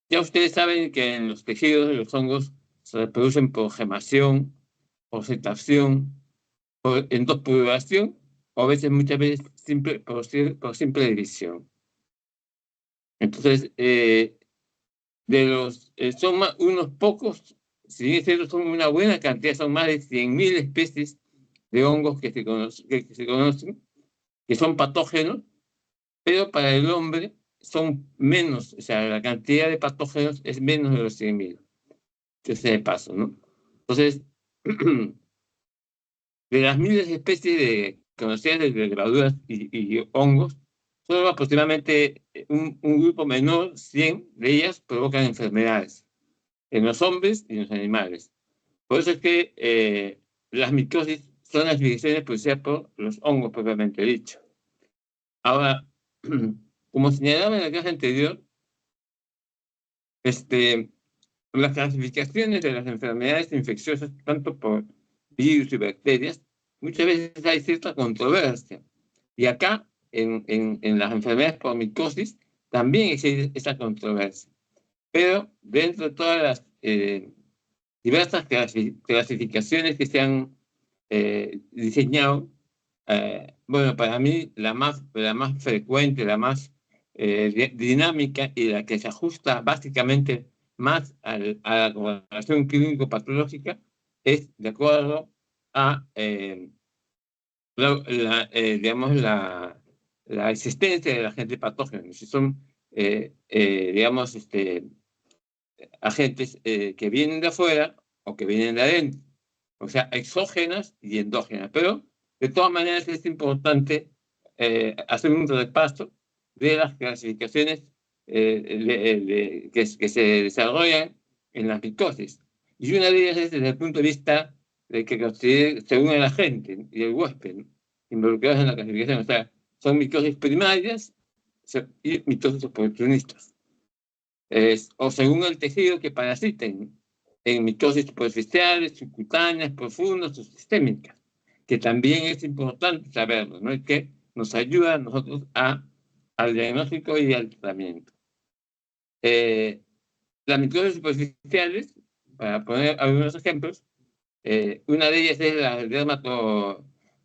Ya ustedes saben que en los tejidos de los hongos se reproducen por gemación, por setación, por endopuración, o a veces, muchas veces, por simple división. Entonces, son unos pocos, si bien es cierto, son una buena cantidad, son más de 100.000 especies de hongos que se conocen, que son patógenos, pero para el hombre son menos, o sea, la cantidad de patógenos es menos de los 100.000. Entonces, de paso, ¿no? Entonces, de las miles de especies conocidas de levaduras y hongos, solo aproximadamente un grupo menor, 100 de ellas, provocan enfermedades en los hombres y en los animales. Por eso es que las micosis son las infecciones producidas por los hongos propiamente dicho. Ahora, como señalaba en la clase anterior, las clasificaciones de las enfermedades infecciosas, tanto por virus y bacterias, muchas veces hay cierta controversia. Y acá, en las enfermedades por micosis, también existe esa controversia. Pero dentro de todas las diversas clasificaciones que se han diseñado, bueno, para mí la más frecuente, la más dinámica y la que se ajusta básicamente más a la correlación clínico-patológica es de acuerdo a digamos, la existencia del agente patógeno. Si son, digamos, agentes que vienen de afuera o que vienen de adentro, o sea, exógenas y endógenas. Pero, de todas maneras, es importante hacer un repaso de las clasificaciones que se desarrollan en la micosis. Y una de ellas es desde el punto de vista de que según el agente y el huésped, ¿no?, involucrados en la clasificación. O sea, son micosis primarias y micosis oportunistas. O según el tejido que parasiten, en micosis superficiales, subcutáneas, profundas o sistémicas, que también es importante saberlo, ¿no? Y que nos ayuda a nosotros al diagnóstico y al tratamiento. Las micosis superficiales, para poner algunos ejemplos, una de ellas es la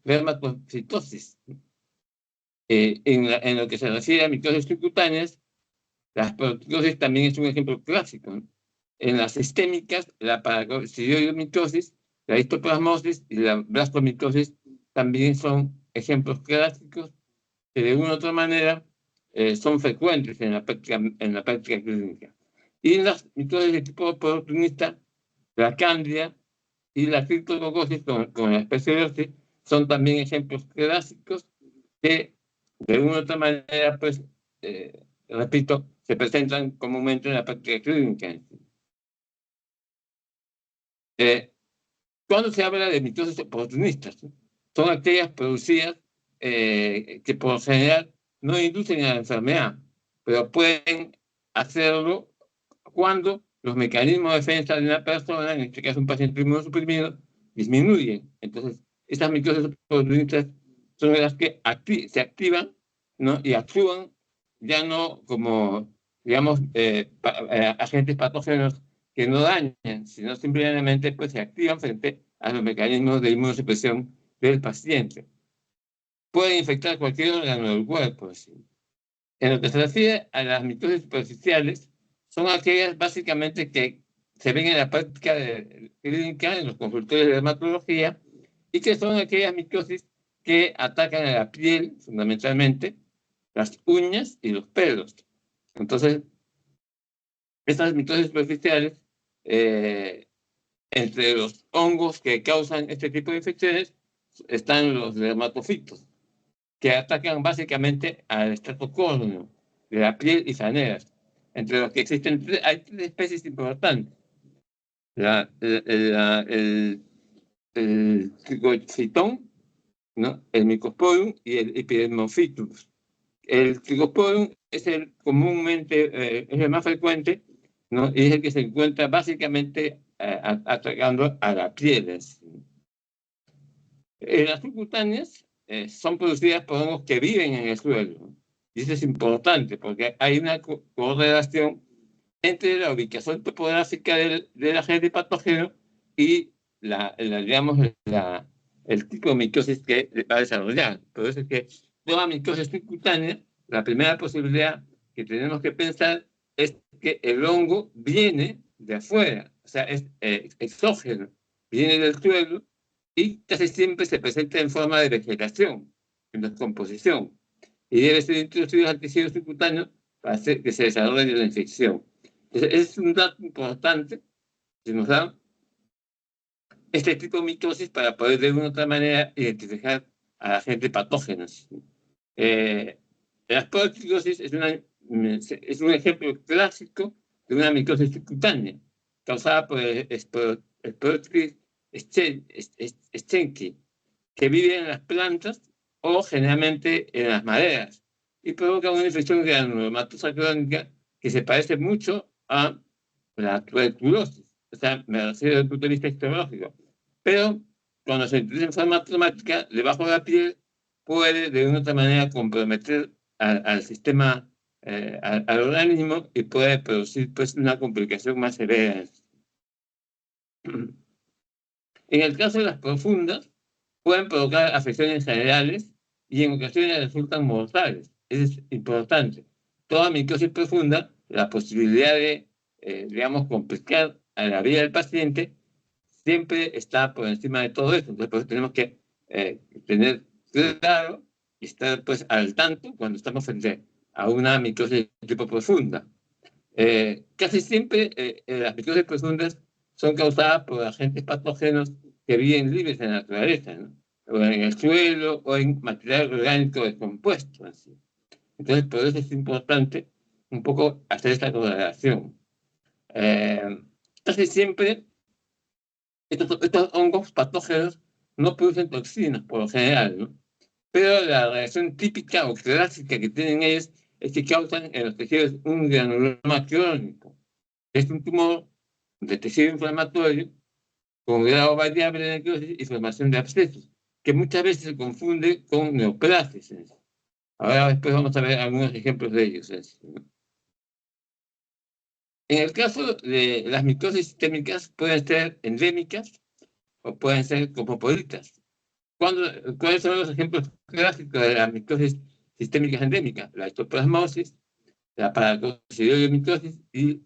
dermatocitosis. En lo que se refiere a micosis subcutáneas, las proticosis también es un ejemplo clásico, ¿no? En las sistémicas, la paracosidiomicosis, la histoplasmosis y la blastomicosis también son ejemplos clásicos que de una u otra manera son frecuentes en la práctica clínica. Y en las micosis de tipo oportunista, la cándida y la criptococosis con la especialosis son también ejemplos clásicos que de una u otra manera, pues, repito, se presentan comúnmente en la práctica clínica. Cuando se habla de mitosis oportunistas, son aquellas producidas que por lo general no inducen a la enfermedad, pero pueden hacerlo cuando los mecanismos de defensa de una persona, en este caso un paciente inmunosuprimido, disminuyen. Entonces, estas mitosis oportunistas son las que se activan, ¿no?, y actúan ya no como, digamos, agentes patógenos que no dañan, sino simplemente pues, se activan frente a los mecanismos de inmunosupresión del paciente. Pueden infectar cualquier órgano del cuerpo. ¿Sí? En lo que se refiere a las micosis superficiales, son aquellas básicamente que se ven en la práctica clínica, en los consultorios de dermatología, y que son aquellas micosis que atacan a la piel, fundamentalmente, las uñas y los pelos. Entonces, estas micosis superficiales, entre los hongos que causan este tipo de infecciones, están los dermatofitos, que atacan básicamente al estrato córneo de la piel y saneras, entre los que hay 3 especies importantes: el Trichocyton, ¿no?, el Mycosporum y el Epidermophytus. El Trichosporum es es el más frecuente, ¿no?, y es el que se encuentra básicamente atacando a la piel. Las subcutáneas son producidas por hongos que viven en el suelo. Y eso es importante porque hay una correlación entre la ubicación topográfica del agente patógeno y digamos, el tipo de micosis que va a desarrollar. Por eso es que toda micosis subcutánea, la primera posibilidad que tenemos que pensar es que el hongo viene de afuera, o sea, es exógeno, viene del suelo y casi siempre se presenta en forma de vegetación, en descomposición, y debe ser introducido al tejido subcutáneo para hacer que se desarrolle la infección. Entonces, ese es un dato importante que nos da este tipo de micosis para poder de una u otra manera identificar a agentes patógenos. La esporoticosis es un ejemplo clásico de una micosis subcutánea causada por el Sporoticus schenckii, que vive en las plantas o generalmente en las maderas y provoca una infección granulomatosa crónica que se parece mucho a la tuberculosis. O sea, me refiero desde el punto de vista histológico. Pero cuando se introduce en forma automática debajo de la piel, puede de una u otra manera comprometer al sistema, al organismo, y puede producir pues una complicación más severa. En el caso de las profundas, pueden provocar afecciones generales y en ocasiones resultan mortales. Eso es importante. Toda micosis profunda, la posibilidad de, digamos, complicar a la vida del paciente, siempre está por encima de todo eso. Entonces, por eso tenemos que tener claro y estar pues al tanto cuando estamos frente a una micosis de tipo profunda. Casi siempre las micosis profundas son causadas por agentes patógenos que viven libres en la naturaleza, ¿no? O en el suelo o en material orgánico descompuesto. Así. Entonces, por eso es importante un poco hacer esta correlación. Casi siempre estos hongos patógenos no producen toxinas por lo general, ¿no? Pero la reacción típica o clásica que tienen ellos es que causan en los tejidos un granuloma crónico. Es un tumor de tejido inflamatorio con grado variable de necrosis y formación de abscesos, que muchas veces se confunde con neoplasias. Ahora después vamos a ver algunos ejemplos de ellos. En el caso de las micosis sistémicas, pueden ser endémicas o pueden ser cosmopolitas. ¿Cuáles son los ejemplos clásicos de las micosis sistémicas endémicas? La histoplasmosis, la paracoccidiomicosis y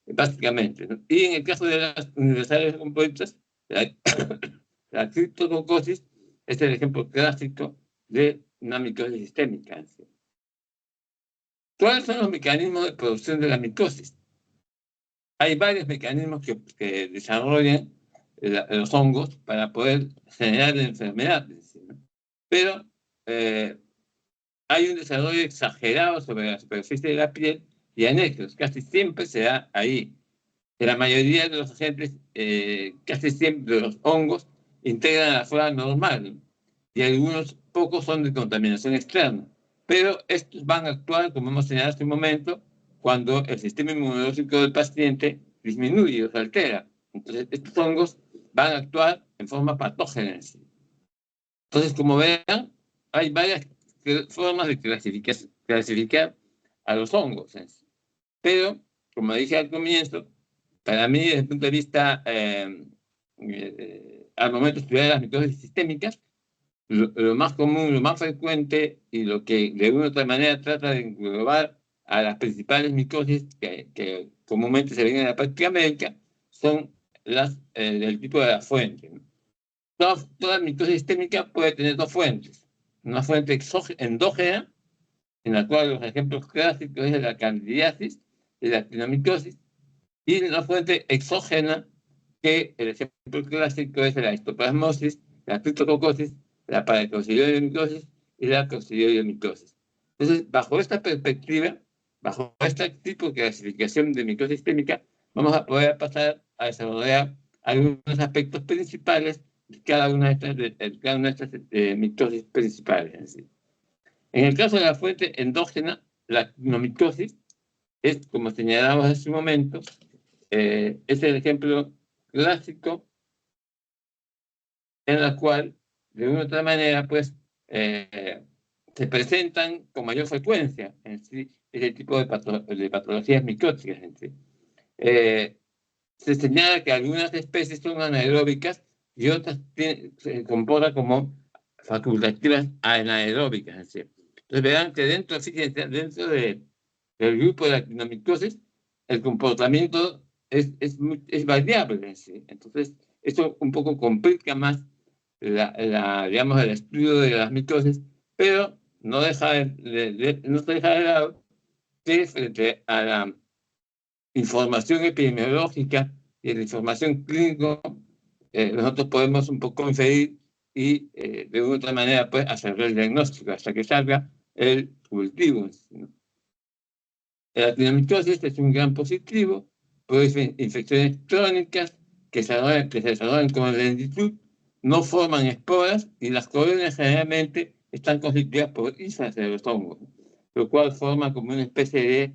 básicamente, ¿no? Y en el caso de las universales compuestas, la criptococosis es el ejemplo clásico de una micosis sistémica. ¿Cuáles son los mecanismos de producción de la micosis? Hay varios mecanismos que desarrollan los hongos para poder generar la enfermedad, ¿no? Pero hay un desarrollo exagerado sobre la superficie de la piel y anexos. Casi siempre se da ahí. La mayoría de los agentes, casi siempre de los hongos, integran la flora normal, ¿no? Y algunos pocos son de contaminación externa. Pero estos van a actuar, como hemos señalado hace un momento, cuando el sistema inmunológico del paciente disminuye o se altera. Entonces, estos hongos van a actuar en forma patógena. Entonces, como vean, hay varias formas de clasificar a los hongos. Pero, como dije al comienzo, para mí, desde el punto de vista, al momento de estudiar las micosis sistémicas, lo más común, lo más frecuente y lo que de una u otra manera trata de englobar a las principales micosis que comúnmente se ven en la práctica médica son las del tipo de la fuente, ¿no? Toda micosis sistémica puede tener dos fuentes. Una fuente endógena, en la cual los ejemplos clásicos es la candidiasis y la actinomicosis, y una fuente exógena, que el ejemplo clásico es la histoplasmosis, la criptococosis, la paracoccidiomicosis y la coccidiomicosis. Entonces, bajo esta perspectiva, bajo este tipo de clasificación de micosis sistémica, vamos a poder pasar a desarrollar algunos aspectos principales de cada una de estas micosis principales. En el caso de la fuente endógena, la actinomicosis es, como señalamos hace un momento, es el ejemplo clásico en la cual, de una u otra manera, pues, se presentan con mayor frecuencia en sí, ese tipo de patologías micóticas en sí. Se señala que algunas especies son anaeróbicas y otras se comportan como facultativas anaeróbicas en sí. Entonces verán que fíjense, dentro del grupo de la actinomitosis, el comportamiento es variable en sí. Entonces, esto un poco complica más digamos, el estudio de las mitosis, pero no se deja de lado que frente a la información epidemiológica y la información clínica, nosotros podemos un poco inferir y de otra manera pues hacer el diagnóstico hasta que salga el cultivo, ¿no? La actinomitosis es un gran positivo, produce infecciones crónicas que se desarrollan con lentitud, no forman esporas y las colonias generalmente están constituidas por hifas de los hongos, lo cual forma como una especie de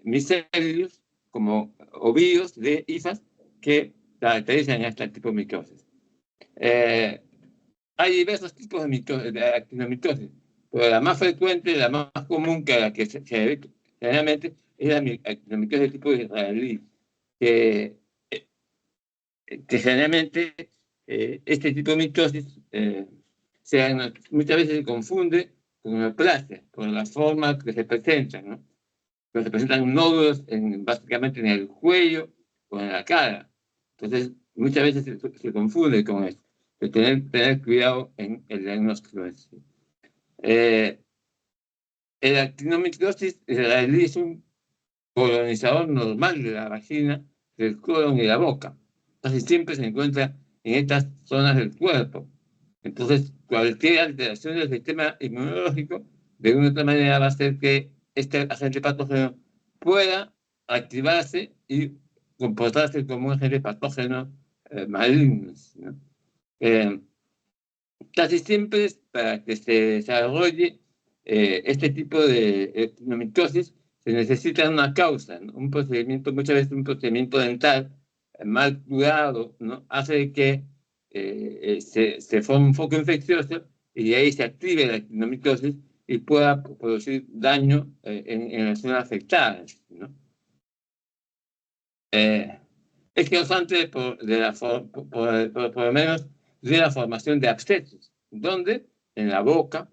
micelios, como ovillos de hifas que caracterizan a este tipo de micosis. Hay diversos tipos de actinomitosis, pero la más frecuente, la más común, que la que se ve generalmente, es la actinomitosis de tipo israelí, que generalmente este tipo de mitosis muchas veces se confunde con neoplasia, por la forma que se presentan, ¿no? Pero se presentan nódulos básicamente en el cuello o en la cara. Entonces, muchas veces se confunde con esto. De tener cuidado en el diagnóstico. El actinomitosis israelí es un colonizador normal de la vagina, del colon y la boca. Casi siempre se encuentra en estas zonas del cuerpo. Entonces, cualquier alteración del sistema inmunológico, de una u otra manera, va a hacer que este agente patógeno pueda activarse y comportarse como un agente patógeno maligno, ¿no? Casi siempre, para que se desarrolle este tipo de actinomitosis, se necesita una causa, ¿no? Un procedimiento, muchas veces un procedimiento dental mal curado, ¿no? Hace que se forme un foco infeccioso y de ahí se active la actinomitosis y pueda producir daño en las zonas afectadas, ¿no? Es causante por lo menos de la formación de abscesos, donde en la boca,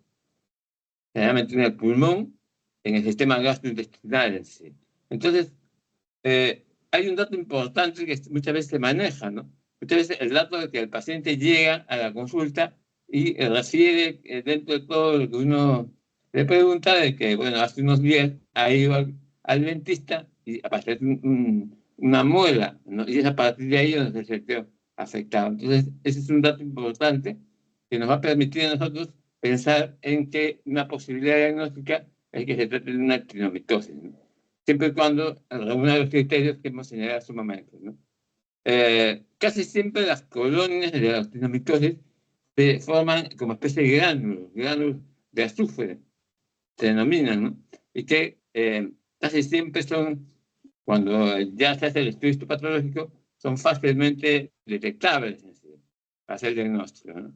generalmente en el pulmón, en el sistema gastrointestinal en sí. Entonces, hay un dato importante que muchas veces se maneja, ¿no? Muchas veces el dato de que el paciente llega a la consulta y refiere dentro de todo lo que uno le pregunta de que, bueno, hace unos días ha ido al dentista y apareció una muela, ¿no? Y es a partir de ahí donde se sintió afectado. Entonces, ese es un dato importante que nos va a permitir a nosotros pensar en que una posibilidad diagnóstica es que se trate de una actinomitosis, ¿no? Siempre y cuando reúna los criterios que hemos señalado hace un momento, ¿no? Casi siempre las colonias de la actinomitosis se forman como especie de gránulos de azufre, se denominan, ¿no? Y que casi siempre son, cuando ya se hace el estudio histopatológico, son fácilmente detectables para hacer el diagnóstico, ¿no?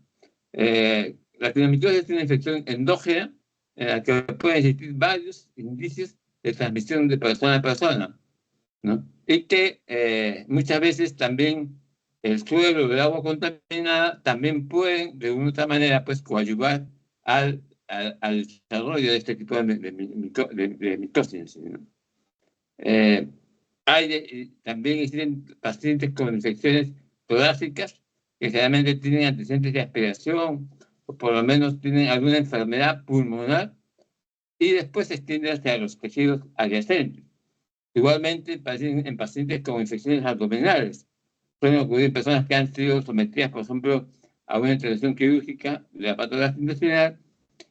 La actinomitosis es una infección endógena en la que pueden existir varios indicios de transmisión de persona a persona, ¿no? Y que muchas veces también el suelo del agua contaminada también pueden, de una u otra manera, pues coadyuvar al desarrollo de este tipo de mitosis, ¿no? También existen pacientes con infecciones torácicas que generalmente tienen antecedentes de aspiración o por lo menos tienen alguna enfermedad pulmonar y después se extiende hacia los tejidos adyacentes. Igualmente, en pacientes con infecciones abdominales, pueden ocurrir personas que han sido sometidas, por ejemplo, a una intervención quirúrgica de aparato gastrointestinal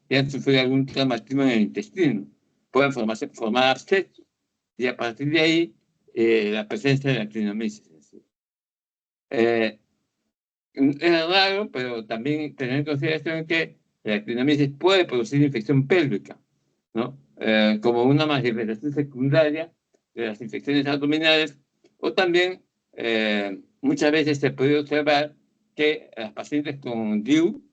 y han sufrido algún traumatismo en el intestino. Pueden formar abscesos y a partir de ahí la presencia de la actinomyces. Es raro, pero también tener en consideración que la actinomyces puede producir infección pélvica, ¿no? Como una manifestación secundaria de las infecciones abdominales, o también muchas veces se puede observar que las pacientes con DIU,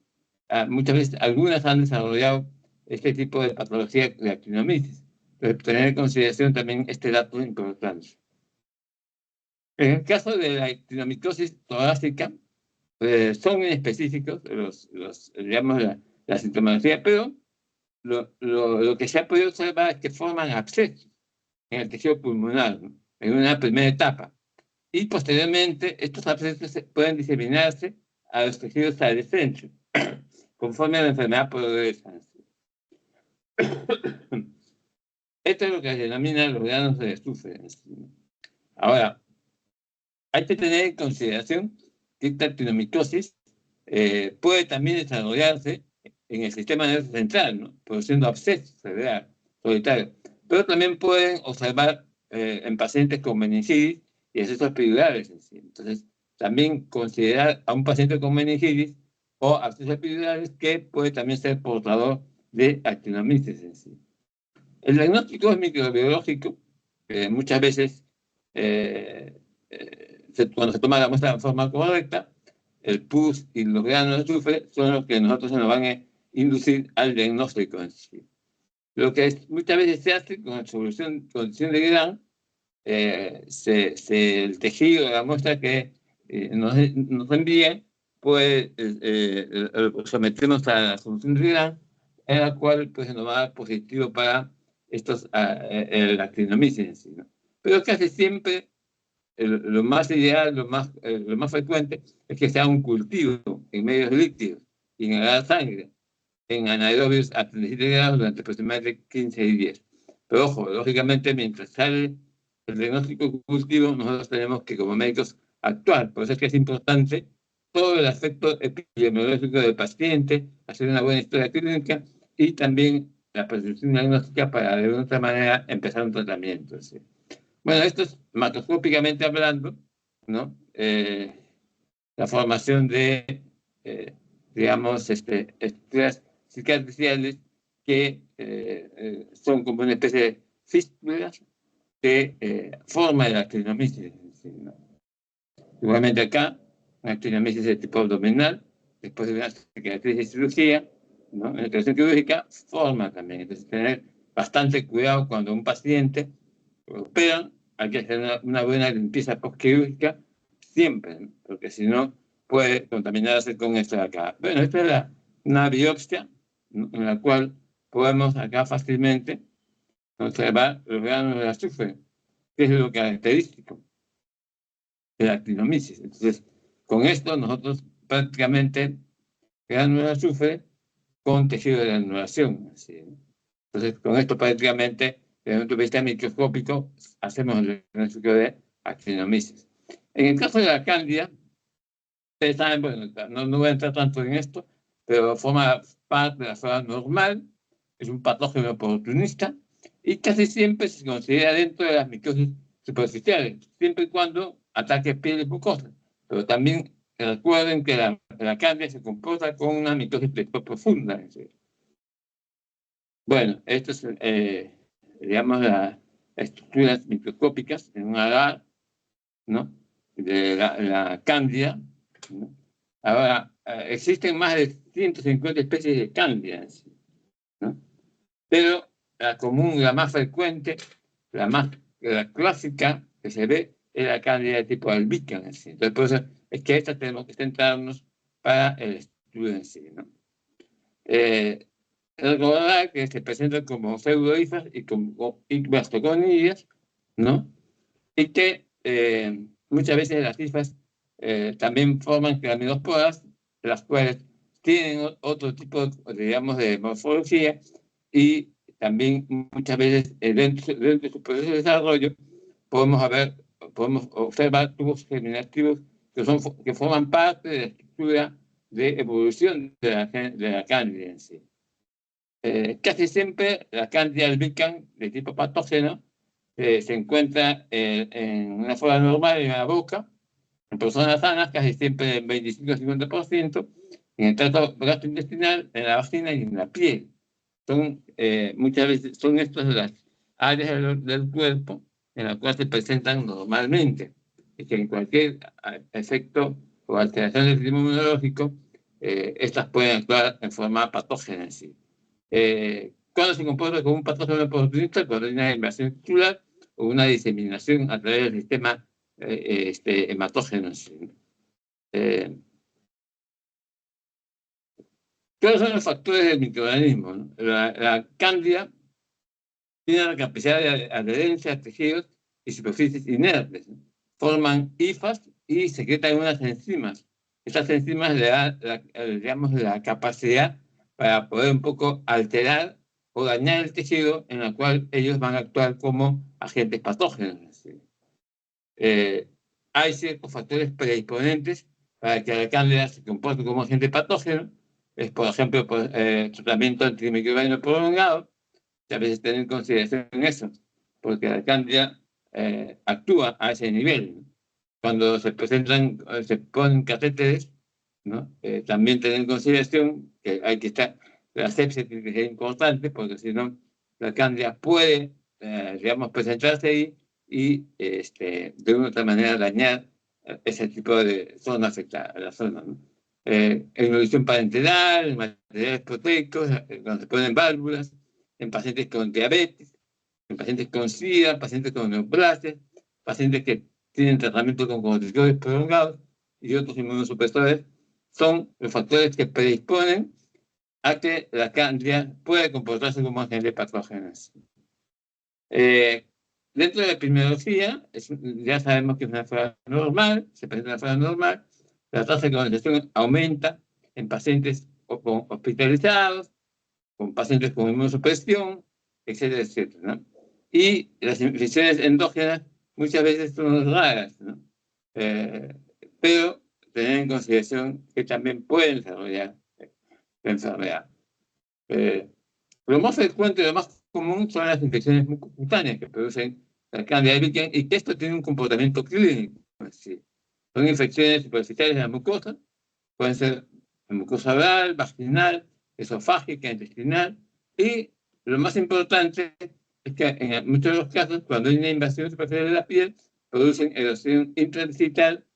muchas veces algunas han desarrollado este tipo de patología de actinomisis. Entonces, tener en consideración también este dato importante. En el caso de la actinomitosis torácica, son específicos digamos, la sintomatología, pero lo que se ha podido observar es que forman abscesos en el tejido pulmonar, ¿no?, en una primera etapa. Y posteriormente, estos abscesos pueden diseminarse a los tejidos adyacentes, conforme la enfermedad progresa. Esto es lo que se denomina los granos de azufre. Ahora, hay que tener en consideración que esta actinomitosis puede también desarrollarse en el sistema nervioso central, ¿no?, produciendo abscesos cerebral solitarios. Pero también pueden observar en pacientes con meningitis y abscesos epidurales. Entonces, también considerar a un paciente con meningitis o abscesos epidurales que puede también ser portador de actinomitis en sí. El diagnóstico es microbiológico. Muchas veces, cuando se toma la muestra de forma correcta, el pus y los granos de azufre son los que nosotros nos van a inducir al diagnóstico en sí. Lo que muchas veces se hace con la condición de Gram, el tejido de la muestra que nos envían, pues sometemos a la solución de Gram, en la cual pues, nos va a dar positivo para la actinomisis en sí, ¿no? Pero casi siempre lo más ideal, lo más frecuente es que sea un cultivo en medios líquidos y en la sangre, en anaerobios a 37 grados durante aproximadamente 15 días. Pero ojo, lógicamente, mientras sale el diagnóstico cultivo, nosotros tenemos que, como médicos, actuar. Por eso es que es importante todo el aspecto epidemiológico del paciente, hacer una buena historia clínica y también la prescripción diagnóstica para, de otra manera, empezar un tratamiento. ¿Sí? Bueno, esto es macroscópicamente hablando, ¿no? La formación de, digamos, estructuras cicatriciales que son como una especie de fístulas que forman la actinomisis. ¿Sí? ¿No? Igualmente acá, una actinomisis de tipo abdominal, después de una cicatriz de cirugía, ¿no?, en la intervención quirúrgica, forma también. Entonces, tener bastante cuidado cuando un paciente lo operan, hay que hacer una buena limpieza postquirúrgica siempre, ¿no?, porque si no puede contaminarse con esto de acá. Bueno, esta es una biopsia, ¿no?, en la cual podemos acá fácilmente observar los granos de azufre, que es lo característico de la actinomisis. Entonces, con esto nosotros prácticamente granos de azufre con tejido de granulación. ¿Sí? Entonces, con esto prácticamente, desde un punto de vista microscópico, hacemos el diagnóstico de actinomisis. En el caso de la cándida, ustedes saben, bueno, no voy a entrar tanto en esto, pero forma parte de la flora normal, es un patógeno oportunista y casi siempre se considera dentro de las micosis superficiales, siempre y cuando ataque piel y mucosa. Pero también recuerden que la cándida se comporta con una micosis profunda. Bueno, esto es, digamos, las estructuras microscópicas en un agar, ¿no?, de la cándida, ¿no? Ahora, existen más de 150 especies de cándida, ¿no?, pero la común, la más frecuente, la clásica que se ve es la cándida de tipo albicans. Entonces, por eso es que esta tenemos que centrarnos para el estudio en sí, ¿no? Recordar que se presentan como pseudohifas y como blastoconidias, ¿no? Y que muchas veces las hifas también forman clamidiosporas, las cuales tienen otro tipo, digamos, de morfología y también muchas veces dentro de su proceso de desarrollo podemos observar tubos germinativos que forman parte de la estructura de evolución de la cándida en sí. Casi siempre la cándida albicans de tipo patógeno se encuentra en una flora normal en la boca, en personas sanas, casi siempre en 25-50%, en el tracto gastrointestinal, en la vagina y en la piel. Muchas veces son estas las áreas del cuerpo en las cuales se presentan normalmente, y que en cualquier efecto o alteración del sistema inmunológico, estas pueden actuar en forma patógena en sí. cuando se comporta como un patógeno oportunista, cuando hay una invasión tisular o una diseminación a través del sistema hematógeno. ¿Cuáles son los factores del microorganismo? ¿No? La cándida tiene la capacidad de adherencia a tejidos y superficies inertes, ¿no? Forman hifas y secretan unas enzimas. Estas enzimas le dan digamos, la capacidad para poder un poco alterar o dañar el tejido en el cual ellos van a actuar como agentes patógenos. ¿Sí? Hay ciertos factores predisponentes para que la cándida se comporte como agente patógeno. Es, por ejemplo, tratamiento antimicrobiano prolongado. A veces tener en consideración eso, porque la cándida actúa a ese nivel, ¿no? Cuando se ponen catéteres, ¿no? También tener en consideración que hay que estar, la sepsis tiene que ser importante, porque si no, la cándida puede, digamos, presentarse ahí y de una u otra manera dañar ese tipo de zona afectada, la zona, ¿no? Inhibición parenteral, materiales proteicos, cuando se ponen válvulas, en pacientes con diabetes, en pacientes con SIDA, pacientes con neoplasias, pacientes que tienen tratamiento con corticoides prolongados y otros inmunosupresores, son los factores que predisponen a que la cándida pueda comportarse como agente patógeno. Dentro de la epidemiología, ya sabemos que es una enfermedad normal, se presenta una enfermedad normal, la tasa de colonización aumenta en pacientes hospitalizados, con pacientes con inmunosupresión, etcétera, etcétera, ¿no? Y las infecciones endógenas muchas veces son raras, ¿no? Pero tener en consideración que también pueden desarrollar la enfermedad. Lo más frecuente y lo más común son las infecciones mucocutáneas que producen la cándida albicans y que esto tiene un comportamiento clínico. ¿Sí? Son infecciones superficiales de la mucosa, pueden ser mucosa oral, vaginal, esofágica, intestinal, y lo más importante es que en muchos de los casos, cuando hay una invasión superficial de la piel, producen erosión intradigital,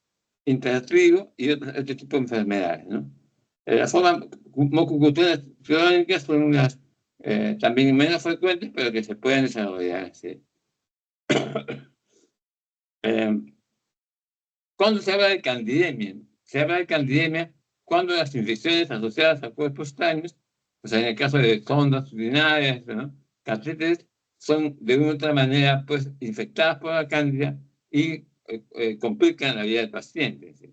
intratrigo y otro tipo de enfermedades, ¿no? Las formas mucocutáneas crónicas son unas también menos frecuentes, pero que se pueden desarrollar. ¿Sí? ¿Cuándo se habla de candidemia? Se habla de candidemia cuando las infecciones asociadas a cuerpos extraños, o sea, en el caso de sondas urinarias, ¿no? Catéteres, son de una u otra manera pues, infectadas por la cándida y complican la vida del paciente. ¿Sí?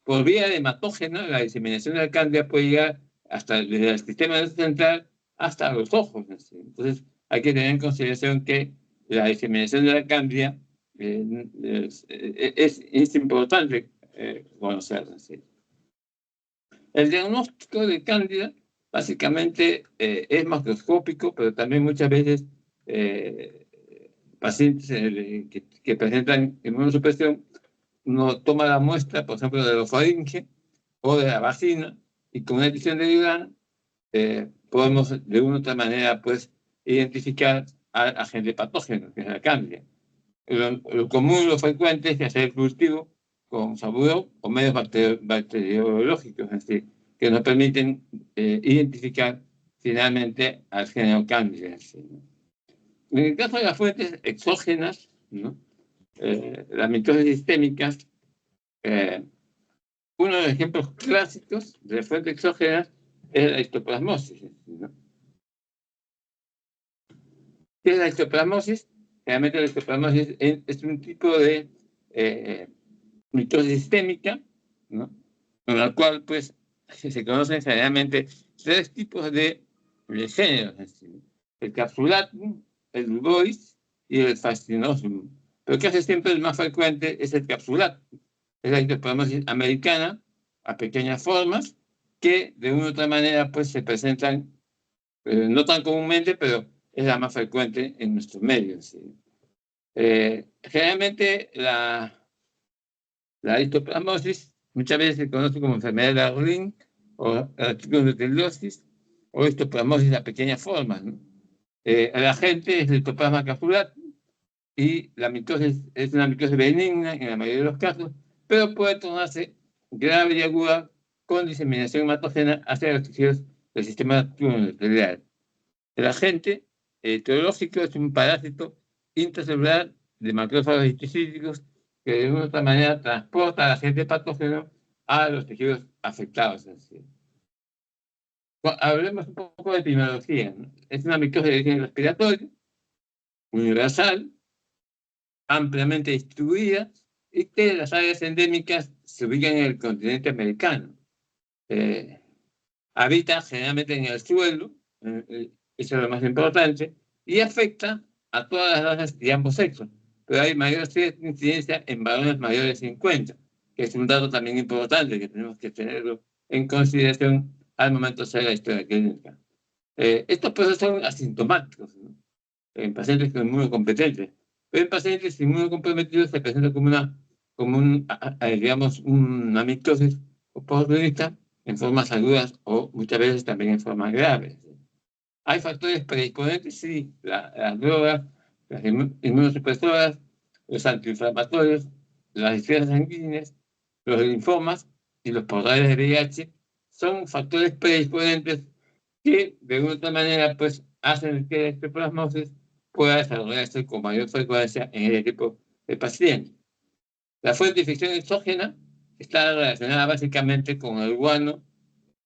Por vía de hematógeno, la diseminación de la cándida puede llegar hasta desde el sistema nervioso central hasta los ojos. ¿Sí? Entonces, hay que tener en consideración que la diseminación de la cándida es importante conocerla. ¿Sí? El diagnóstico de cándida básicamente es macroscópico, pero también muchas veces pacientes que presentan inmunosupresión, uno toma la muestra, por ejemplo, de la faringe o de la vagina, y con una edición de Vigan podemos de una u otra manera pues, identificar al agente patógeno, que es la cándida. Lo común, lo frecuente es hacer el cultivo con saburo o medios bacteriológicos, es decir, que nos permiten identificar finalmente al género cándida. ¿No? En el caso de las fuentes exógenas, ¿no? Las mitosis sistémicas, uno de los ejemplos clásicos de fuentes exógenas es la histoplasmosis. ¿No? ¿Qué es la histoplasmosis? Realmente la histoplasmosis es un tipo de mitosis sistémica, ¿no? En la cual pues, se conocen generalmente tres tipos de géneros: el capsulatum, el rugois y el fascinosum. Pero casi siempre el más frecuente es el capsulatum. Es la histoplasmosis americana a pequeñas formas que de una u otra manera pues, se presentan no tan comúnmente, pero es la más frecuente en nuestros medios. ¿Sí? Generalmente la histoplasmosis muchas veces se conoce como enfermedad de Darling o artritis o histoplasmosis a pequeñas formas. ¿No? El agente es el histoplasma capsulatum y la mitosis es una mitosis benigna en la mayoría de los casos, pero puede tornarse grave y aguda con diseminación hematógena hacia los tejidos del sistema inmunitario. El agente etiológico es un parásito intracelular de macrófagos histocíticos que de una u otra manera transporta al agente patógeno a los tejidos afectados. Hablemos un poco de epidemiología, ¿no? Es una micosis de origen respiratorio, universal, ampliamente distribuida, y que las áreas endémicas se ubican en el continente americano. Habita generalmente en el suelo, eso es lo más importante, y afecta a todas las razas de ambos sexos, pero hay mayor incidencia en varones mayores de 50, que es un dato también importante que tenemos que tenerlo en consideración al momento de hacer la historia clínica. Estos procesos son asintomáticos, ¿no?, en pacientes con inmunocompetentes, pero en pacientes inmunocomprometidos se presenta digamos, una mitosis oportunista en formas agudas o muchas veces también en formas graves. ¿Hay factores predisponentes? Sí, las drogas, las inmunosupresoras, los antiinflamatorios, las disferias sanguíneas, los linfomas y los portadores de VIH son factores predisponentes que de una otra manera pues hacen que la histoplasmosis pueda desarrollarse con mayor frecuencia en este tipo de pacientes. La fuente de infección exógena está relacionada básicamente con el guano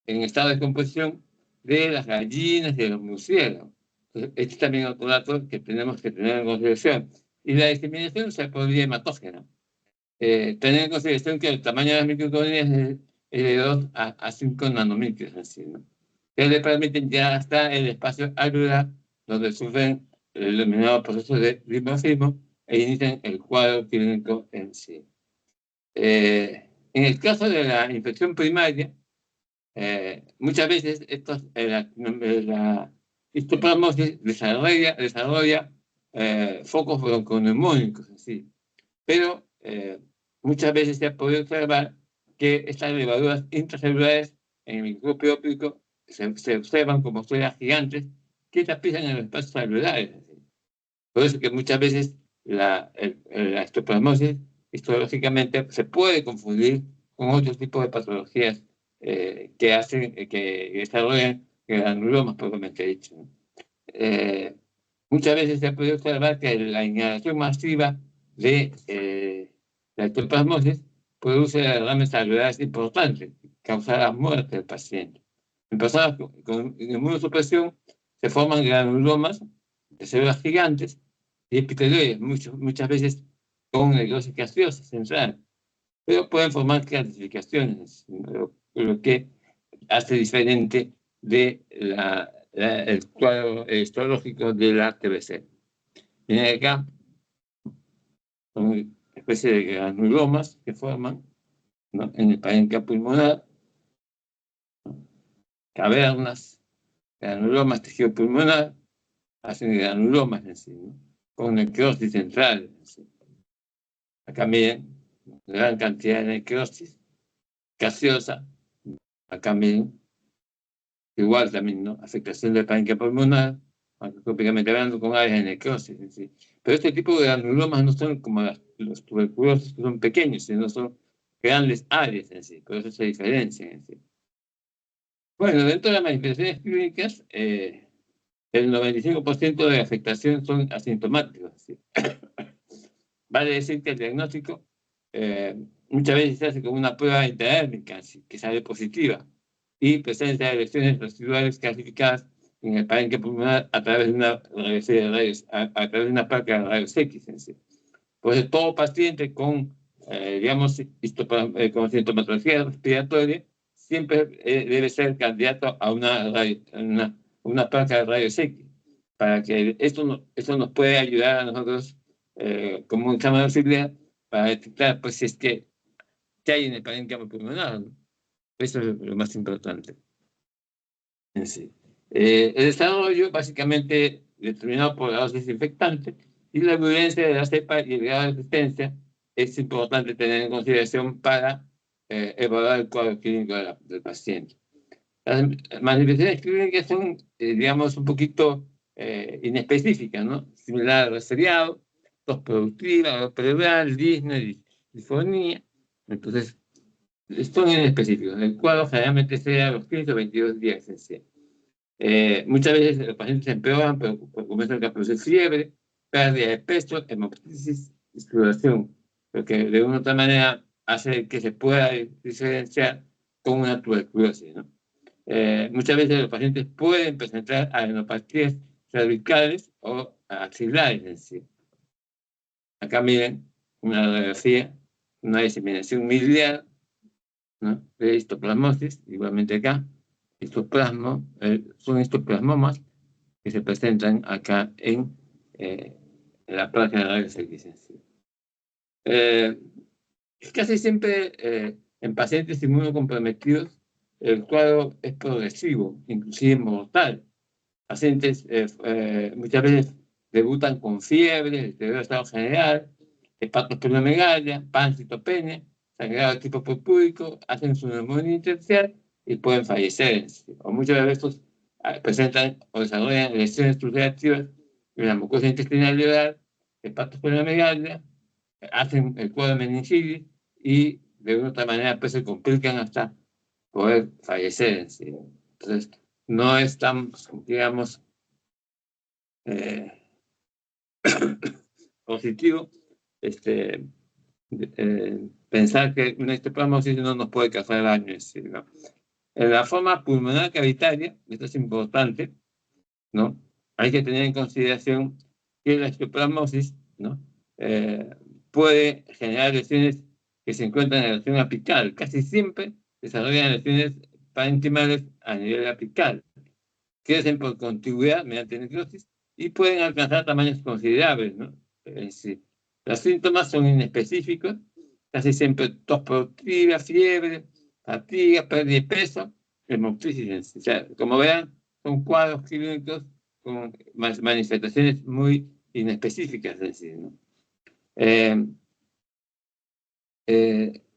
en estado de descomposición de las gallinas y de los murciélagos. Entonces, este es también otro dato que tenemos que tener en consideración. Y la diseminación se podría hematógena. Tener en consideración que el tamaño de las microcolonias es de 2 a 5 nanomicros, así, ¿no?, que le permiten ya estar en el espacio alveolar donde sufren el denominado proceso de dimorfismo e inician el cuadro clínico en sí. En el caso de la infección primaria, muchas veces la histoplasmosis desarrolla focos bronconeumónicos, así, pero muchas veces se ha podido observar que estas levaduras intracelulares en el microscopio óptico se observan como células gigantes que tapizan en los espacios alveolares. Por eso que muchas veces la histoplasmosis histológicamente se puede confundir con otros tipos de patologías que hacen que desarrollen granulomas, propiamente dicho, ¿no? Muchas veces se ha podido observar que la inhalación masiva de la histoplasmosis produce derrames alveolares importantes, causar la muerte del paciente. En personas con inmunosupresión se forman granulomas de células gigantes y epitelioides, muchas veces con necrosis gaseosa central, pero pueden formar calcificaciones, lo que hace diferente de el cuadro histológico de la TBC. Viene acá, son una especie de granulomas que forman, ¿no?, en el parénquima pulmonar, ¿no?, cavernas, granulomas, tejido pulmonar, hacen granulomas en sí, ¿no?, con necrosis central. ¿Sí? Acá miren, gran cantidad de necrosis gaseosa. Acá miren, igual también, ¿no?, afectación del parénquima pulmonar, macroscópicamente hablando, con áreas de necrosis. ¿Sí? Pero este tipo de granulomas no son como los tuberculosos, que son pequeños, sino son grandes áreas en sí, por eso se diferencian en sí. Bueno, dentro de las manifestaciones clínicas, el 95% de afectación son asintomáticos. ¿Sí? Vale decir que el diagnóstico muchas veces se hace con una prueba intradérmica, que sale positiva, y presencia de lesiones residuales clasificadas en el parénquima pulmonar a través de una a través de una placa de rayos X en sí. Por eso todo paciente con, digamos, con sintomatología respiratoria siempre debe ser candidato a una placa de rayos X, para que esto nos puede ayudar a nosotros como un examen de auxiliar para detectar, pues, si es que qué hay en el parénquima pulmonar, ¿no? Eso es lo más importante en sí. El desarrollo básicamente determinado por la dosis infectante y la virulencia de la cepa y el grado de resistencia es importante tener en consideración para evaluar el cuadro clínico del paciente. Las manifestaciones clínicas son, digamos, un poquito inespecíficas, ¿no? Similar al resfriado, tos productiva, dolor cerebral, disnea, disfonía. Entonces, son inespecíficos. El cuadro generalmente sea los 15 o 22 días en sí. Muchas veces los pacientes empeoran, pero comienzan a producir fiebre, pérdida de peso, hemoptisis y sudoración, lo que de una u otra manera hace que se pueda diferenciar con una tuberculosis, ¿no? Muchas veces los pacientes pueden presentar adenopatías cervicales o axilares en sí. Acá miren una radiografía, una diseminación miliar, ¿no?, de histoplasmosis, igualmente acá, son histoplasmomas que se presentan acá en la placa de rayos X. Casi siempre en pacientes inmunocomprometidos el cuadro es progresivo, inclusive mortal. Pacientes muchas veces debutan con fiebre, deterioro de estado general, hepatosplenomegalia, pancitopenia, sangrado de tipo purpúrico, hacen su neumonía intersticial y pueden fallecer. O muchas veces presentan o desarrollan lesiones ulcerativas en la mucosa intestinal y oral, hepatosplenomegalia, hacen el cuadro de meningitis y de una otra manera pues se complican hasta poder fallecer. Entonces, no es tan, digamos, positivo pensar que una histoplasmosis no nos puede causar daño, ¿no? En la forma pulmonar cavitaria, esto es importante, ¿no? Hay que tener en consideración que la histoplasmosis, ¿no?, puede generar lesiones que se encuentran en la región apical. Casi siempre desarrollan lesiones parenquimales a nivel apical. Crecen por contigüidad mediante necrosis y pueden alcanzar tamaños considerables, ¿no? Sí. Los síntomas son inespecíficos, casi siempre tos productiva, fiebre, fatiga, pérdida de peso, hemoptisis. O sea, como vean, son cuadros clínicos con manifestaciones muy inespecíficas, es decir, ¿no?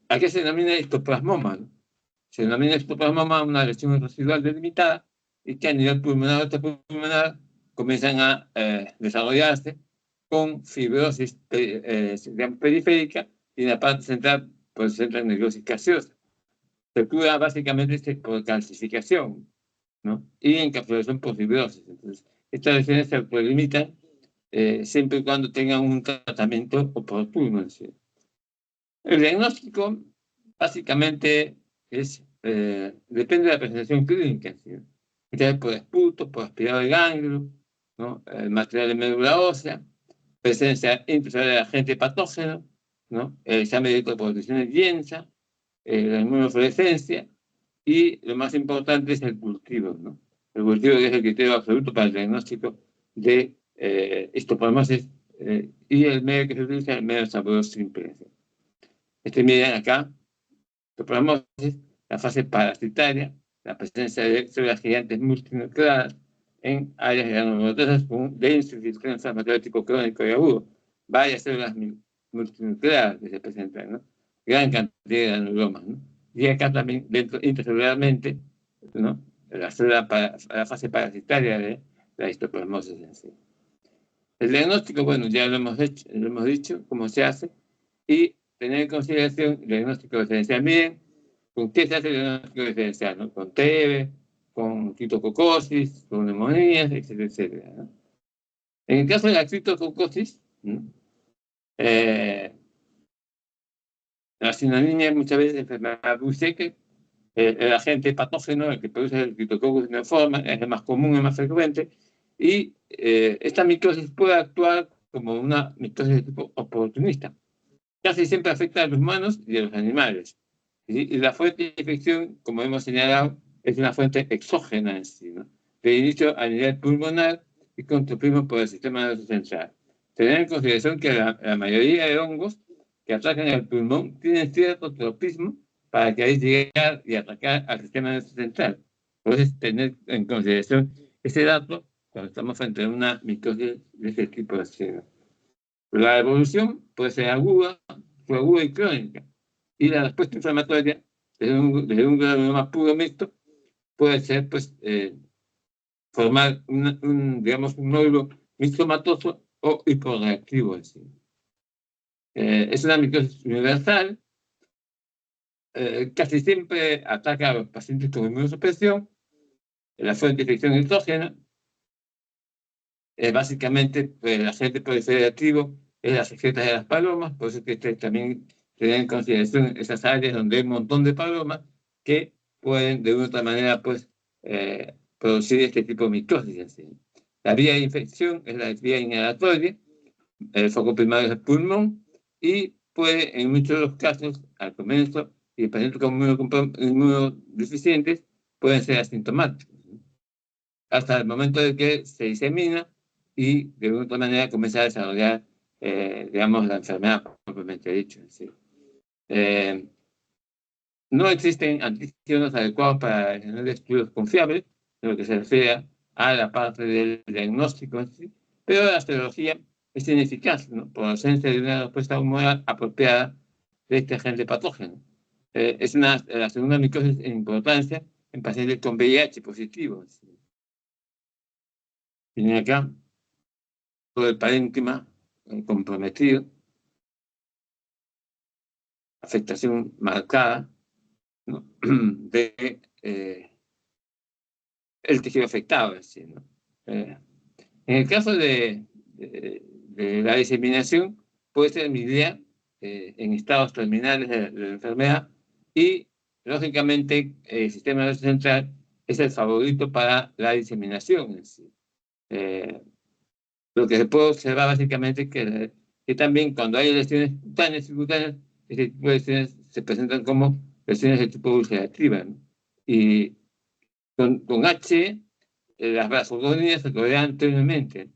¿A qué se denomina histoplasmoma, ¿no? Se denomina histoplasmoma una lesión residual delimitada y que a nivel pulmonar o extrapulmonar comienzan a desarrollarse con fibrosis periférica y en la parte central pues entra en necrosis gaseosa. Se cura básicamente por calcificación, ¿no?, y encapsulación por fibrosis. Entonces, estas lesiones se limitan siempre y cuando tengan un tratamiento oportuno. ¿Sí? El diagnóstico básicamente depende de la presentación clínica, ¿sí? Muchas veces por esputo, por aspirado de ganglio, ¿no?, material de médula ósea, presencia intracelular de agente patógeno, ¿no?, el examen de protección lienza, la inmunofluorescencia y lo más importante es el cultivo, ¿no? El cultivo que es el criterio absoluto para el diagnóstico de histoplasmosis y el medio que se utiliza es el medio sabroso simple. Miren acá, histoplasmosis, la fase parasitaria, la presencia de células gigantes multinucleadas en áreas granulosas con denso filtrado inflamatorio tipo crónico y agudo. Varias células multinucleadas que se presentan, ¿no? Gran cantidad de granulomas, ¿no? Y acá también, intracelularmente, ¿no?, la fase parasitaria de la histoplasmosis en sí. El diagnóstico, bueno, ya lo hemos dicho, cómo se hace, y tener en consideración el diagnóstico diferencial. Miren, ¿con qué se hace el diagnóstico diferencial? ¿No? Con TB, con criptococosis, con neumonías, etcétera, etcétera, ¿no? En el caso de la criptococosis, la sinonimia muchas veces es enfermedad Buschke, el agente patógeno, el que produce el criptococcus neoforma, es el más común, el más frecuente, y esta micosis puede actuar como una micosis de tipo oportunista. Casi siempre afecta a los humanos y a los animales. Y la fuente de infección, como hemos señalado, es una fuente exógena en sí, ¿no?, de inicio a nivel pulmonar y contribuimos por el sistema nervioso central. Tener en consideración que la mayoría de hongos que atacan el pulmón tienen cierto tropismo para que ahí llegar y atacar al sistema nervioso central. Entonces, tener en consideración ese dato cuando estamos frente a una micosis de este tipo de acción. La evolución puede ser aguda, subaguda y crónica. Y la respuesta inflamatoria, desde un granuloma puro mixto, puede ser, pues, formar digamos, un nódulo mixtomatoso o hiporreactivo. Es una micosis universal, casi siempre ataca a los pacientes con inmunosupresión la fuente de infección exógena es básicamente el agente proliferativo, es las recetas de las palomas, por eso que ustedes también tienen en consideración esas áreas donde hay un montón de palomas que pueden de una u otra manera pues, producir este tipo de mitosis. Así. La vía de infección es la vía inhalatoria, el foco primario es el pulmón y puede en muchos de los casos al comienzo y pacientes con inmunodeficientes pueden ser asintomáticos hasta el momento de que se disemina y de alguna manera comienza a desarrollar, digamos, la enfermedad propiamente dicho. ¿Sí? No existen antígenos adecuados para generar estudios confiables, en lo que se refiere a la parte del diagnóstico, ¿sí? Pero la serología es ineficaz, ¿no? Por ausencia de una respuesta humoral apropiada de este agente patógeno. Es la segunda micosis en importancia en pacientes con VIH positivo. ¿Sí? Tienen acá todo el parénquima comprometido, afectación marcada, ¿no? de el tejido afectado. Es decir, ¿no? En el caso de la diseminación, puede ser mi idea en estados terminales de la enfermedad y, lógicamente, el sistema nervioso central es el favorito para la diseminación. En sí. Lo que se puede observar básicamente es que también cuando hay lesiones cutáneas, este tipo de lesiones se presentan como lesiones de tipo ulcerativa, ¿no? Y con H, las vasogonias se rodean anteriormente,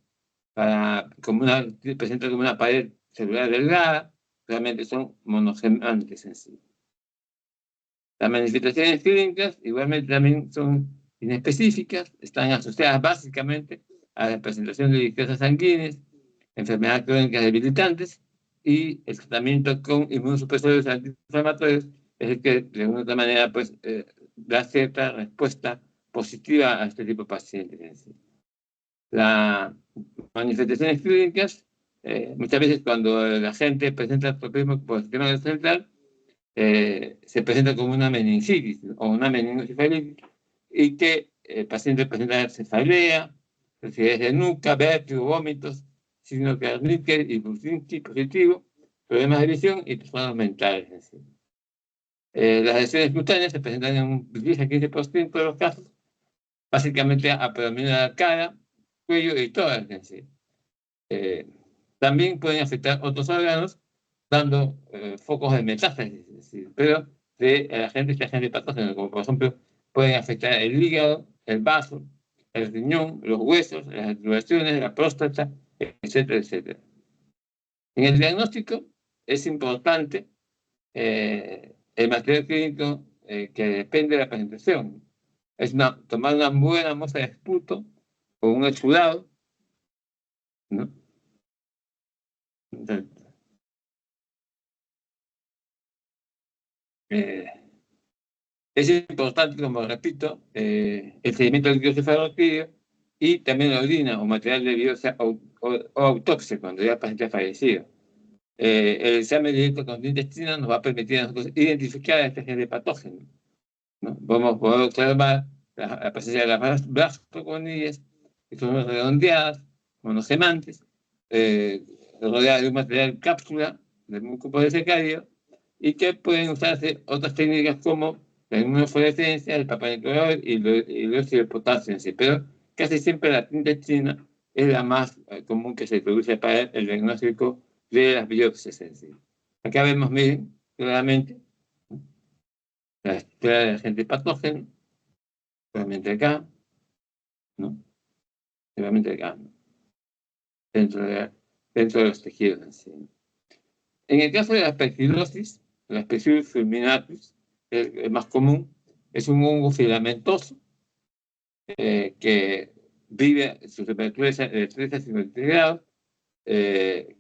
presentan como una pared celular delgada, realmente son monogemantes en sí. Las manifestaciones clínicas igualmente también son inespecíficas, están asociadas básicamente a la presentación de discrezas sanguíneas, enfermedades crónicas debilitantes y el tratamiento con inmunosupresores antiinflamatorios es el que de alguna otra manera pues, da cierta respuesta positiva a este tipo de pacientes. Las manifestaciones clínicas, muchas veces cuando la gente presenta tropismo por sistema central, se presenta como una meningitis o una meningocefalitis y que el paciente presenta cefalea, rigidez de nuca, vértigo, vómitos, signo Kernickel y Buczynski positivo, problemas de visión y trastornos mentales. Las lesiones cutáneas se presentan en un 10 a 15% de los casos, básicamente a predominar la cara, cuello y tórax. También pueden afectar otros órganos, dando focos de metástasis, es decir, pero de agente patógeno, como por ejemplo pueden afectar el hígado, el vaso, el riñón, los huesos, las articulaciones, la próstata, etcétera, etcétera. En el diagnóstico es importante el material clínico que depende de la presentación. Es tomar una buena muestra de esputo o un exudado, ¿no? Entonces, es importante, como repito, el seguimiento del cefalorraquídeo y también la orina o material de biopsia o autopsia cuando ya el paciente ha fallecido. El examen directo con intestino nos va a permitir a nosotros identificar a este agente patógeno, ¿no? Vamos a poder observar la presencia de las blastoconillas, que son redondeadas, monogemantes, rodeadas de un material cápsula del músculo desecario y que pueden usarse otras técnicas como la inmunofluorescencia, el Papa Nicolau y el óxido de potasio en sí, pero casi siempre la tinta china es la más común que se produce para el diagnóstico de las biopsias en sí. Acá vemos, miren, claramente la estructura del agente patógeno, claramente acá, ¿no? Claramente acá, ¿no? dentro de los tejidos en sí. En el caso de la aspergillosis, la Aspergillus fulminatus, el más común, es un hongo filamentoso que vive su temperatura de 3 a 50 grados,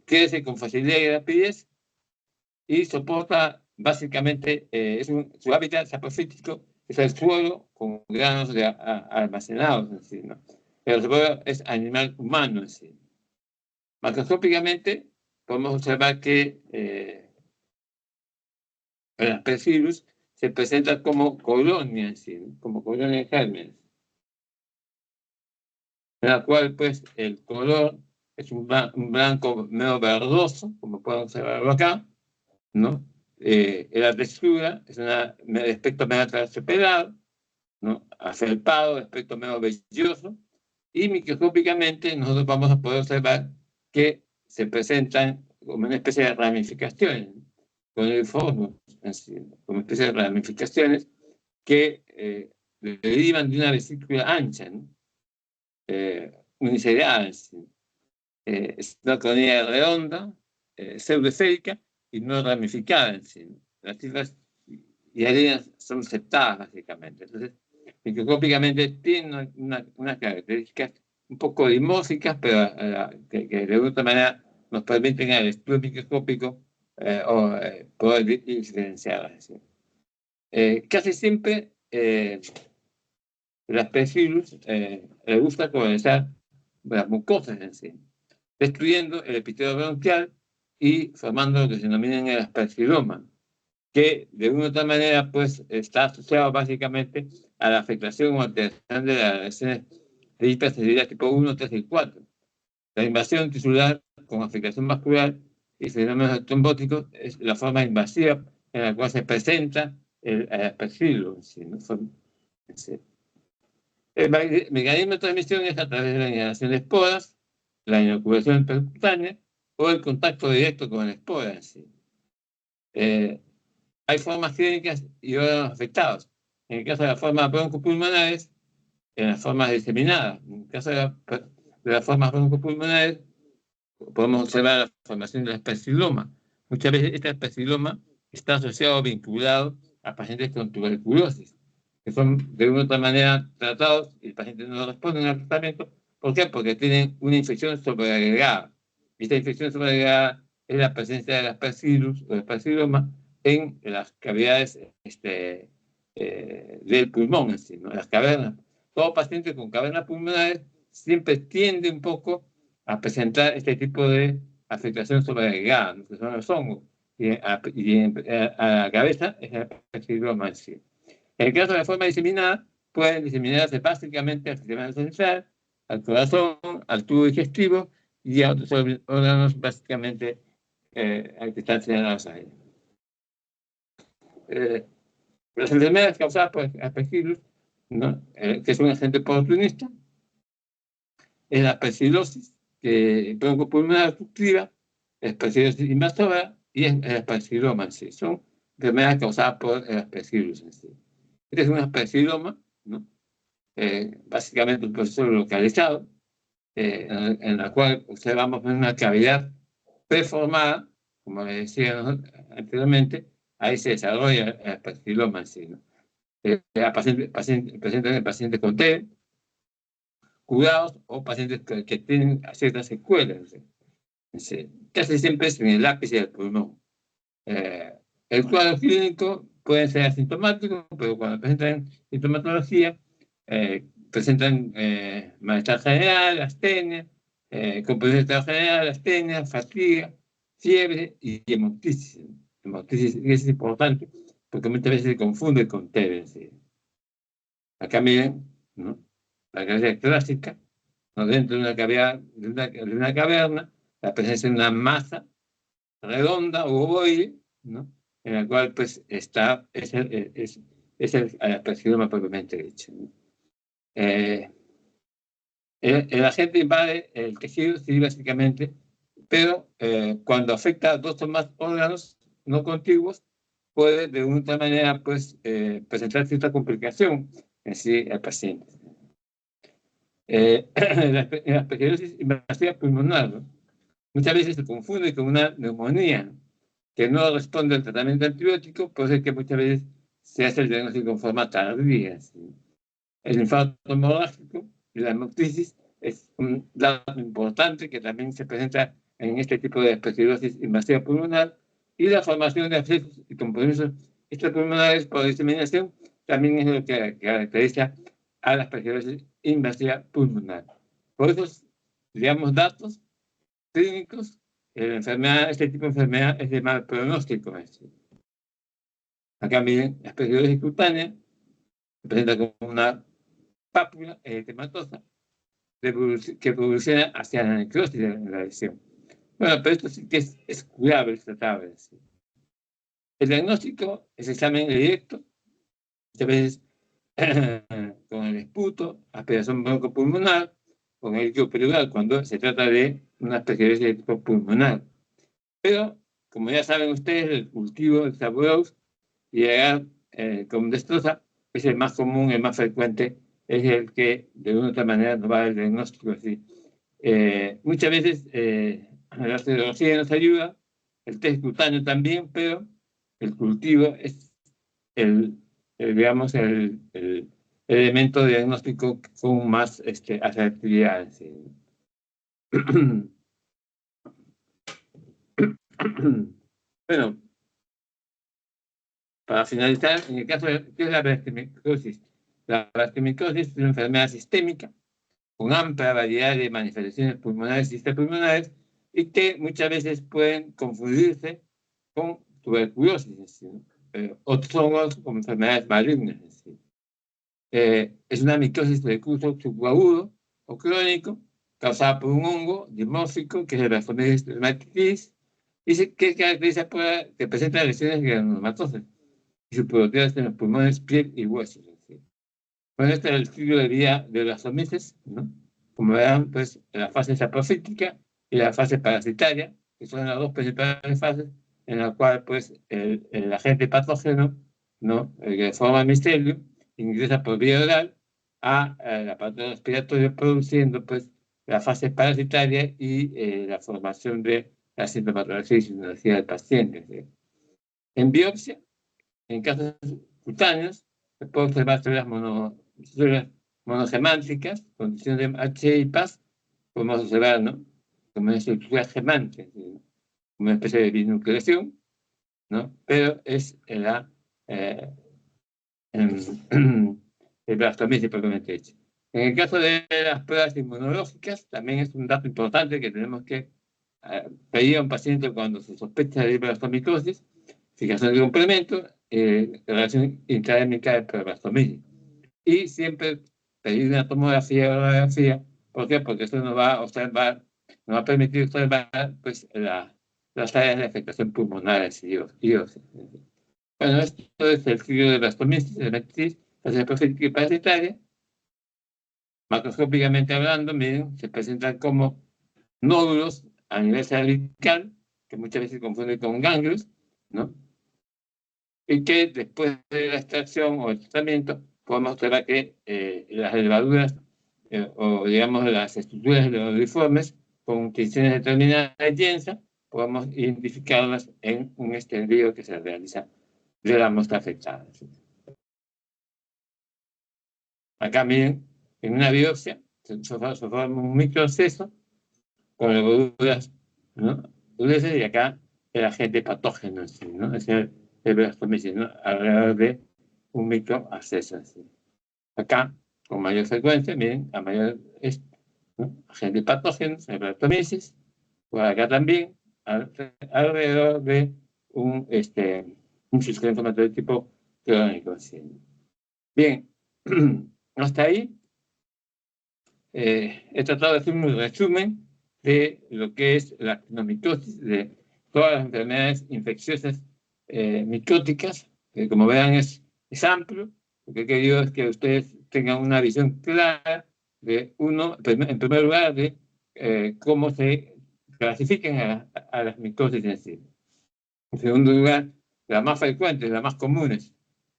crece con facilidad y rapidez y soporta básicamente, su hábitat sapofítico es el suelo con granos almacenados en sí, ¿no? Pero el suelo es animal humano en sí. Macroscópicamente podemos observar que el Aspergillus se presenta como colonia en sí, ¿no? Como colonia de gérmenes. en la cual pues el color es un blanco medio verdoso, como pueden observarlo acá, ¿no? La textura es de aspecto medio terciopelado, ¿no? Afelpado, de aspecto medio velloso, y microscópicamente nosotros vamos a poder observar que se presentan como una especie de ramificaciones, con el forno, como una especie de ramificaciones que derivan de una vesícula ancha, ¿no? Uniseriada, es una colonia redonda, pseudoesférica y no ramificada en sí, ¿no? Las cifras y líneas son septadas básicamente. Entonces, microscópicamente tienen unas características un poco dimórficas, pero que de alguna manera nos permiten al estudio microscópico poder diferenciarlas. Casi siempre las Pecilus les gusta colonizar las mucosas en sí, destruyendo el epitelio bronquial y formando lo que se denomina el aspergilloma, que de una u otra manera pues está asociado básicamente a la afectación o alteración de las reacciones de hipersensibilidad tipo 1, 3 y 4. La invasión tisular con afectación vascular y fenómenos trombóticos es la forma invasiva en la cual se presenta el aspergilloma. ¿Sí? ¿No? Sí. El mecanismo de transmisión es a través de la inhalación de esporas, la inoculación percutánea o el contacto directo con la espora en sí. Hay formas clínicas y órganos afectados. En el caso de las formas broncopulmonares, en las formas diseminadas. En el caso de las formas broncopulmonares, podemos observar la formación del aspergilloma. Muchas veces este aspergilloma está asociado o vinculado a pacientes con tuberculosis, que son de una u otra manera tratados y el paciente no responde al tratamiento. ¿Por qué? Porque tienen una infección sobreagregada. Esta infección sobreagregada es la presencia del aspergillus o aspergilloma en las cavidades del pulmón, en sí, ¿no? Las cavernas. Todo paciente con cavernas pulmonares siempre tiende un poco a presentar este tipo de afectación sobreagregada, ¿no? Que son los hongos. Y a la cabeza es el aspergilloma en sí. En el caso de la forma diseminada, pueden diseminarse básicamente al sistema nervioso central, al corazón, al tubo digestivo y a otros órganos básicamente que están señalados ahí. Las enfermedades causadas por aspergillus, ¿no? Que es un agente oportunista, es la aspergillosis, que broncopulmonar obstructiva, aspergillosis invasora y el aspergilloma en sí. Son enfermedades causadas por el aspergillus en sí. Este es un aspergilloma, ¿no? Básicamente un proceso localizado, en la cual observamos una cavidad preformada, como decía anteriormente, ahí se desarrolla el aspergilloma en sí, ¿no? Pacientes con TED, curados o pacientes que tienen ciertas secuelas. Casi siempre es en el ápice del pulmón. El cuadro clínico puede ser asintomático, pero cuando presentan sintomatología, presentan malestar general, astenia, compresión del estado general, astenia, fatiga, fiebre y hemoptisis. Hemoptisis es importante porque muchas veces se confunde con TB. Acá miren, ¿no? La cavidad clásica, ¿no? Dentro de una cavidad, de una caverna, la presencia de una masa redonda o ovoide, ¿no? En la cual pues está, es el aspergilloma propiamente dicho, ¿no? El agente invade el tejido, sí, básicamente, pero cuando afecta a dos o más órganos no contiguos, puede de una otra manera pues, presentar cierta complicación en sí al paciente. La aspergillosis invasiva pulmonar, ¿no? Muchas veces se confunde con una neumonía que no responde al tratamiento antibiótico, por eso es que muchas veces se hace el diagnóstico en forma tardía, ¿sí? El infarto hemorrágico y la hemoptisis es un dato importante que también se presenta en este tipo de aspergillosis invasiva pulmonar, y la formación de abscesos y compromisos extrapulmonares por diseminación también es lo que caracteriza a la aspergillosis invasiva pulmonar. Por esos, digamos, datos clínicos, este tipo de enfermedad es de mal pronóstico. Acá miren, la aspergillosis cutánea se presenta como una pápula eritematosa que evoluciona hacia la necrosis de la lesión. Bueno, pero esto sí que es curable, es tratable. ¿Sí? El diagnóstico es examen directo, muchas veces con el esputo, aspiración broncopulmonar, con el líquido perioral, cuando se trata de una especie de tipo pulmonar. Pero, como ya saben ustedes, el cultivo del saboreus y llegar con destroza es el más común, el más frecuente, es el que de una u otra manera nos va a dar el diagnóstico así. Muchas veces la serología nos ayuda, el test cutáneo también, pero el cultivo es digamos, el elemento diagnóstico con más asertividad. ¿Sí? Bueno, para finalizar, en el caso de ¿qué es la blasquemicosis? La blasquemicosis es una enfermedad sistémica con amplia variedad de manifestaciones pulmonares y extrapulmonares y que muchas veces pueden confundirse con tuberculosis, ¿sí? Otros hongos como enfermedades malignas. ¿Sí? Es una micosis de curso subagudo o crónico causada por un hongo dimórfico que es el Blastomyces dermatitis y que caracteriza por que presenta lesiones granulomatosas y su productividad en los pulmones, piel y huesos. ¿Sí? Bueno, este es el estudio de vida de las Blastomyces, ¿no? Como verán, pues la fase sapofítica y la fase parasitaria, que son las dos principales fases en la cual pues el agente patógeno, ¿no? El que forma el micelio, ingresa por vía oral al aparato respiratorio produciendo pues la fase parasitaria y la formación de la sintomatología y sintomatología del paciente. ¿Sí? En biopsia, en casos cutáneos, se puede observar células monogemánticas, condición de H y PAS, podemos observar, ¿no? Como una estructura gemante, ¿sí? Como una especie de binucleación, ¿no? Pero es el blastomyces propiamente hecho. En el caso de las pruebas inmunológicas, también es un dato importante que tenemos que pedir a un paciente cuando se sospecha de blastomitosis, fijación de complemento, relación intradérmica de blastomyces. Y siempre pedir una tomografía o radiografía. ¿Por qué? Porque eso nos va a observar, nos va a permitir observar pues, las áreas de afectación pulmonares y bueno, esto es el estudio de blastomyces, de metritis, fase profítica y parasitaria. Macroscópicamente hablando, miren, se presentan como nódulos a nivel cervical, que muchas veces se confunden con ganglios, ¿no? Y que después de la extracción o el tratamiento podemos observar que las levaduras o digamos las estructuras de los uniformes con tensiones determinadas de Jensen, podemos identificarlas en un extendido que se realiza de la muestra afectada. Acá miren, en una biopsia se forma un microceso con levaduras, ¿no? Y acá el agente patógeno, ¿sí? ¿no? Es el blastomyces, ¿no? Alrededor de un microabsceso. ¿Sí? Acá, con mayor frecuencia, miren, a mayor ¿no? Agente patógeno, el blastomyces, por acá también, alrededor de un sistema inflamatorio tipo crónico. ¿Sí? Bien, hasta ahí he tratado de hacer un resumen de lo que es la actinomitosis, de todas las enfermedades infecciosas micóticas, que como vean es amplio. Lo que he querido es que ustedes tengan una visión clara de uno, en primer lugar, de cómo se clasifican a las micosis en sí. En segundo lugar, las más frecuentes, las más comunes,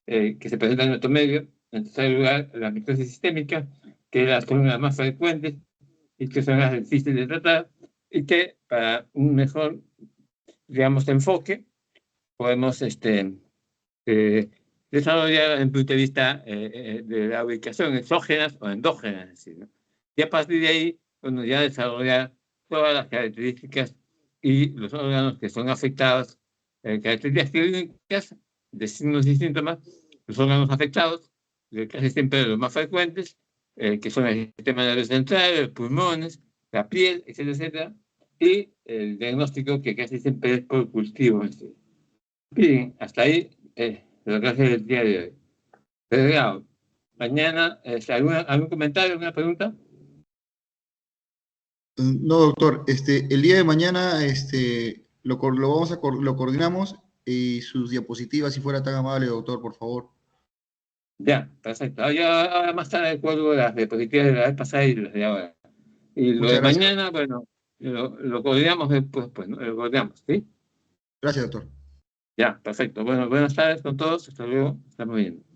que se presentan en nuestro medio. En tercer lugar, la micosis sistémica, que son las más frecuentes y que son las difíciles de tratar, y que para un mejor, digamos, enfoque, podemos desarrollar desde el punto de vista de la ubicación exógenas o endógenas. ¿Sí? ¿No? Y a partir de ahí, bueno, ya desarrollar todas las características y los órganos que son afectados, características clínicas de signos y síntomas, los órganos afectados, casi siempre los más frecuentes, que son el sistema nervioso central, los pulmones, la piel, etcétera, etcétera, y el diagnóstico que casi siempre es por cultivo. ¿Sí? Bien, hasta ahí lo que hace el día de hoy. Pero, mañana, ¿algún comentario, alguna pregunta? No, doctor, el día de mañana lo coordinamos y sus diapositivas, si fuera tan amable, doctor, por favor. Ya, perfecto. Ahora más tarde cuelgo las diapositivas de la vez pasada y las de ahora. Y lo Muchas de gracias. mañana, bueno, lo coordinamos después, pues, ¿no? Lo coordinamos, ¿sí? Gracias, doctor. Ya, perfecto. Bueno, buenas tardes con todos. Hasta luego. Estamos viendo.